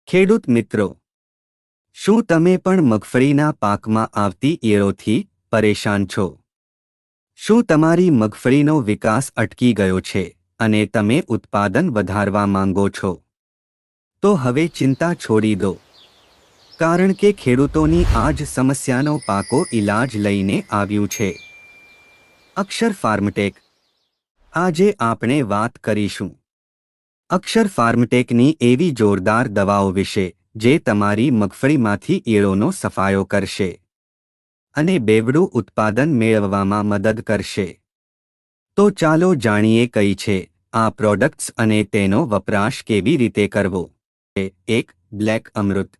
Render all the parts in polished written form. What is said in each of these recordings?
ખેડૂત મિત્રો, શું તમે પણ મગફળીના પાકમાં આવતી ઈયળોથી પરેશાન છો? શું તમારી મગફળીનો વિકાસ અટકી ગયો છે અને તમે ઉત્પાદન વધારવા માંગો છો? તો હવે ચિંતા છોડી દો, કારણ કે ખેડૂતોની આ જ સમસ્યાનો પાકો ઈલાજ લઈને આવ્યું છે અક્ષર ફાર્મટેક. આજે આપણે વાત કરીશું અક્ષર ફાર્મટેકની એવી જોરદાર દવાઓ વિશે જે તમારી મગફળીમાંથી ઈયળોનો સફાયો કરશે અને બેવડું ઉત્પાદન મેળવવામાં મદદ કરશે. તો ચાલો જાણીએ કઈ છે આ પ્રોડક્ટ્સ અને તેનો વપરાશ કેવી રીતે કરવો. 1. બ્લેક અમૃત.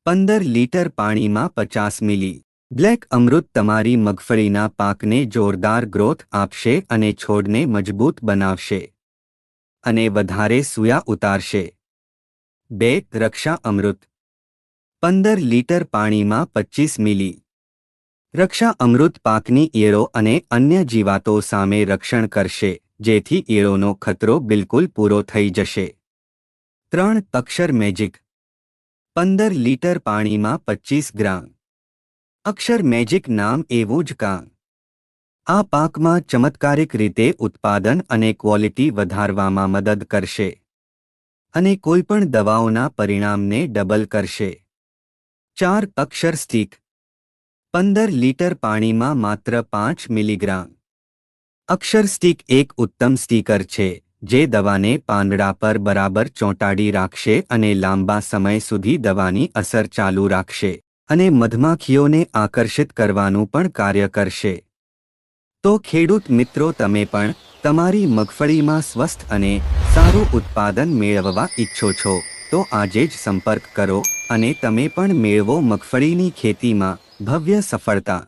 15 લીટર પાણીમાં 50 મિલી. બ્લેક અમૃત તમારી મગફળીના પાકને જોરદાર ગ્રોથ આપશે અને છોડને મજબૂત બનાવશે અને વધારે સૂયા ઉતારશે. 2. રક્ષા અમૃત. 15 લીટર પાણીમાં 25 મિલી. રક્ષા અમૃત પાકની ઈયળો અને અન્ય જીવાતો સામે રક્ષણ કરશે, જેથી ઈયળોનો ખતરો બિલકુલ પૂરો થઈ જશે. 3. અક્ષર મેજિક. 15 લીટર પાણીમાં 25 ગ્રામ. અક્ષર મેજિક નામ એવું જ કાં. આ પાકમાં ચમત્કારિક રીતે ઉત્પાદન અને ક્વોલિટી વધારવામાં મદદ કરશે અને કોઈપણ દવાઓના પરિણામને ડબલ કરશે. 4. અક્ષર સ્ટીક. 15 લીટર પાણીમાં માત્ર 5 મિલીગ્રામ. અક્ષર સ્ટીક એક ઉત્તમ સ્ટીકર છે જે દવાને પાંદડા પર બરાબર ચોંટાડી રાખશે અને લાંબા સમય સુધી દવાની અસર ચાલુ રાખશે અને મધમાખીઓને આકર્ષિત કરવાનું પણ કાર્ય કરશે. તો ખેડૂત મિત્રો, તમે પણ તમારી મગફળીમાં સ્વસ્થ અને સારું ઉત્પાદન મેળવવા ઈચ્છો છો તો આજે જ સંપર્ક કરો અને તમે પણ મેળવો મગફળીની ખેતીમાં ભવ્ય સફળતા.